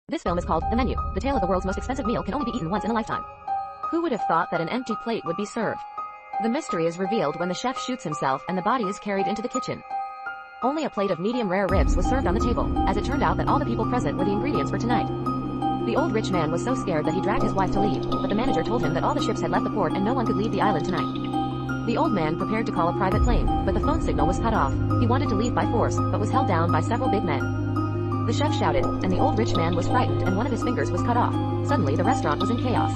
This film is called The Menu. The tale of the world's most expensive meal can only be eaten once in a lifetime. Who would have thought that an empty plate would be served? The mystery is revealed when the chef shoots himself and the body is carried into the kitchen. Only a plate of medium rare ribs was served on the table, as it turned out that all the people present were the ingredients for tonight. The old rich man was so scared that he dragged his wife to leave, but the manager told him that all the ships had left the port and no one could leave the island tonight. The old man prepared to call a private plane, but the phone signal was cut off. He wanted to leave by force, but was held down by several big men. The chef shouted, and the old rich man was frightened and one of his fingers was cut off. Suddenly the restaurant was in chaos.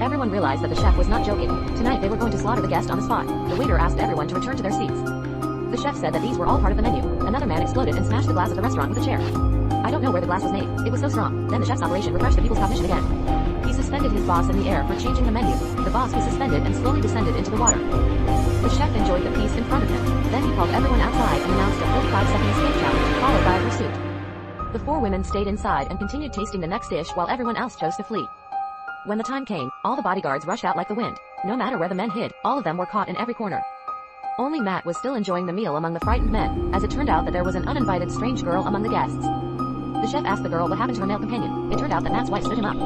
Everyone realized that the chef was not joking. Tonight they were going to slaughter the guest on the spot. The waiter asked everyone to return to their seats. The chef said that these were all part of the menu. Another man exploded and smashed the glass of the restaurant with a chair. I don't know where the glass was made. It was so strong. Then the chef's operation refreshed the people's cognition again. He suspended his boss in the air for changing the menu. The boss was suspended and slowly descended into the water. The chef enjoyed the piece in front of him. Then he called everyone outside and announced a 45-second escape challenge, followed by a pursuit. The four women stayed inside and continued tasting the next dish while everyone else chose to flee. When the time came, all the bodyguards rushed out like the wind. No matter where the men hid, all of them were caught in every corner. Only Matt was still enjoying the meal among the frightened men, as it turned out that there was an uninvited strange girl among the guests. The chef asked the girl what happened to her male companion. It turned out that Matt's wife stood him up.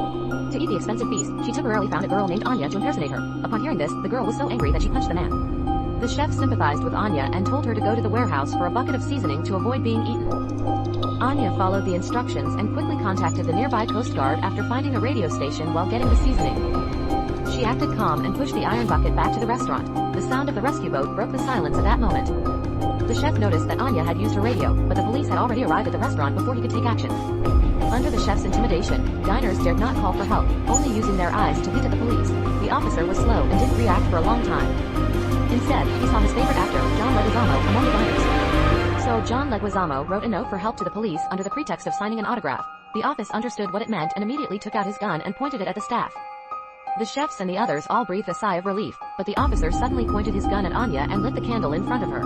To eat the expensive feast, she temporarily found a girl named Anya to impersonate her. Upon hearing this, the girl was so angry that she punched the man. The chef sympathized with Anya and told her to go to the warehouse for a bucket of seasoning to avoid being eaten. Anya followed the instructions and quickly contacted the nearby Coast Guard after finding a radio station while getting the seasoning. She acted calm and pushed the iron bucket back to the restaurant. The sound of the rescue boat broke the silence at that moment. The chef noticed that Anya had used her radio, but the police had already arrived at the restaurant before he could take action. Under the chef's intimidation, diners dared not call for help, only using their eyes to hint at the police. The officer was slow and didn't react for a long time. Instead, he saw his favorite actor, John Leguizamo, among the diners. So John Leguizamo wrote a note for help to the police under the pretext of signing an autograph. The office understood what it meant and immediately took out his gun and pointed it at the staff. The chefs and the others all breathed a sigh of relief, but the officer suddenly pointed his gun at Anya and lit the candle in front of her.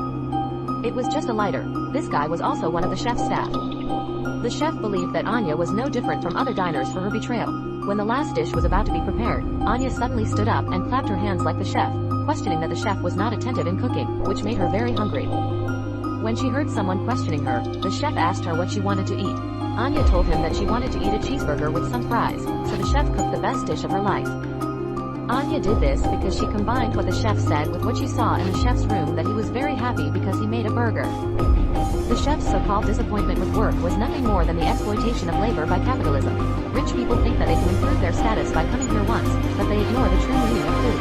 It was just a lighter. This guy was also one of the chef's staff. The chef believed that Anya was no different from other diners for her betrayal. When the last dish was about to be prepared, Anya suddenly stood up and clapped her hands like the chef, questioning that the chef was not attentive in cooking, which made her very hungry. When she heard someone questioning her, the chef asked her what she wanted to eat. Anya told him that she wanted to eat a cheeseburger with some fries, so the chef cooked the best dish of her life. Anya did this because she combined what the chef said with what she saw in the chef's room, that he was very happy because he made a burger. The chef's so-called disappointment with work was nothing more than the exploitation of labor by capitalism. Rich people think that they can improve their status by coming here once, but they ignore the true meaning of food.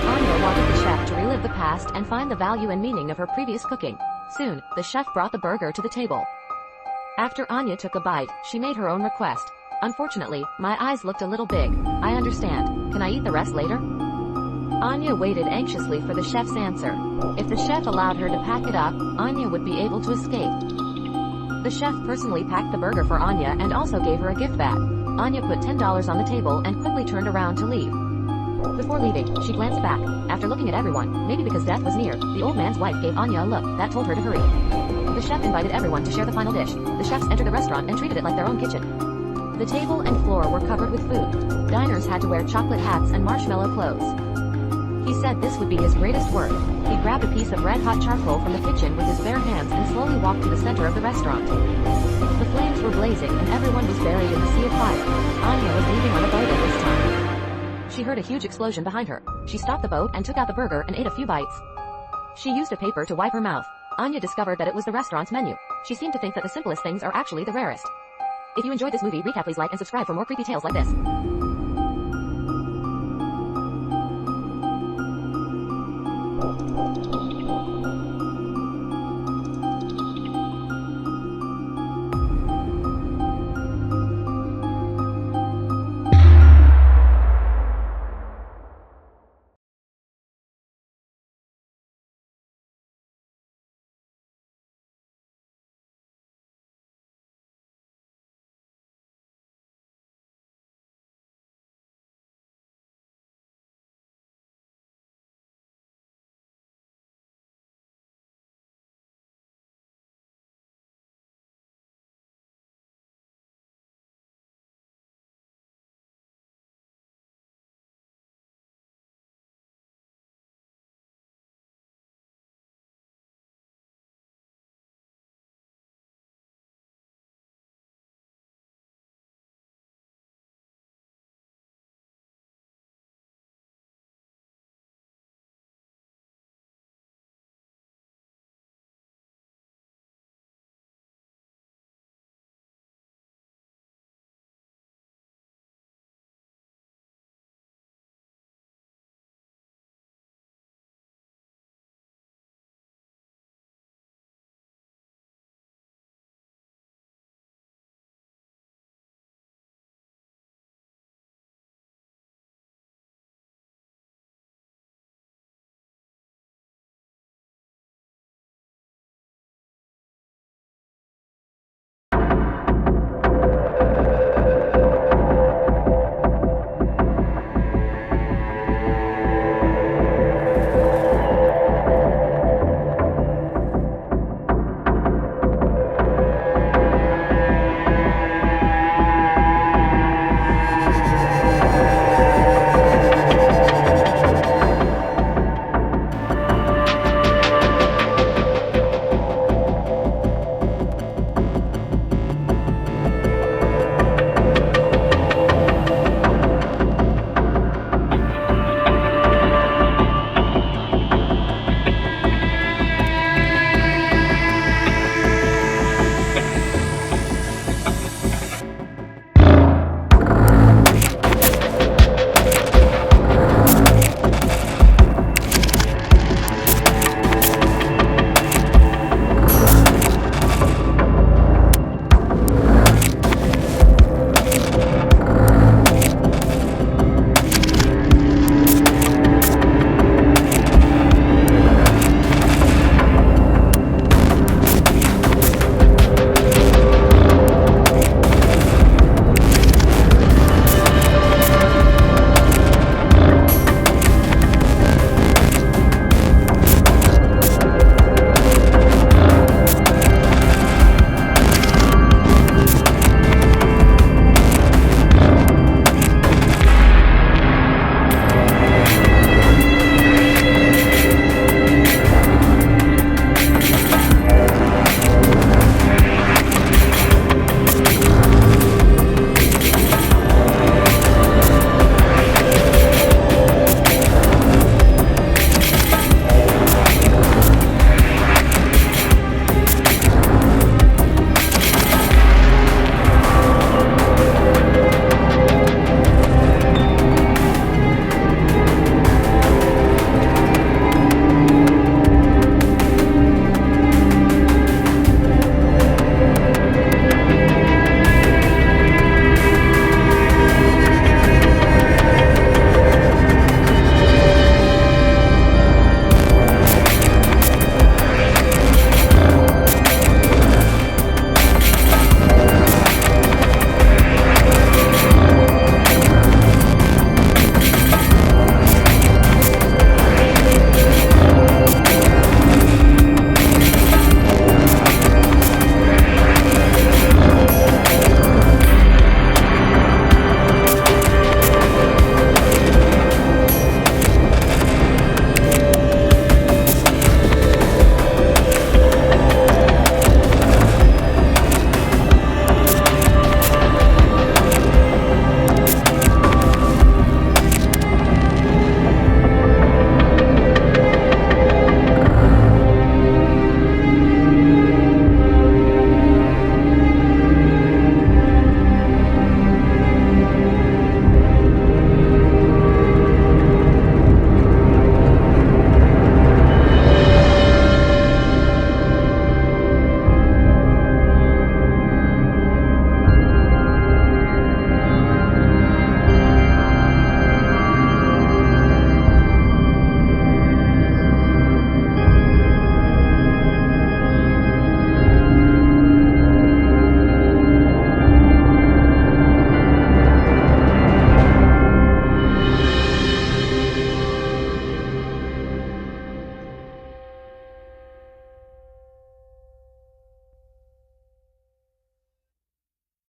Anya wanted the chef to relive the past and find the value and meaning of her previous cooking. Soon, the chef brought the burger to the table. After Anya took a bite, she made her own request. Unfortunately, my eyes looked a little big. I understand. Can I eat the rest later? Anya waited anxiously for the chef's answer. If the chef allowed her to pack it up, Anya would be able to escape. The chef personally packed the burger for Anya and also gave her a gift bag. Anya put $10 on the table and quickly turned around to leave. Before leaving, she glanced back. After looking at everyone, maybe because death was near, the old man's wife gave Anya a look that told her to hurry. The chef invited everyone to share the final dish. The chefs entered the restaurant and treated it like their own kitchen. The table and floor were covered with food. Diners had to wear chocolate hats and marshmallow clothes. He said this would be his greatest work. He grabbed a piece of red-hot charcoal from the kitchen with his bare hands and slowly walked to the center of the restaurant. The flames were blazing and everyone was buried in the sea of fire. Anya was leaving on a boat at this time. She heard a huge explosion behind her. She stopped the boat and took out the burger and ate a few bites. She used a paper to wipe her mouth. Anya discovered that it was the restaurant's menu. She seemed to think that the simplest things are actually the rarest. If you enjoyed this movie recap, please like and subscribe for more creepy tales like this.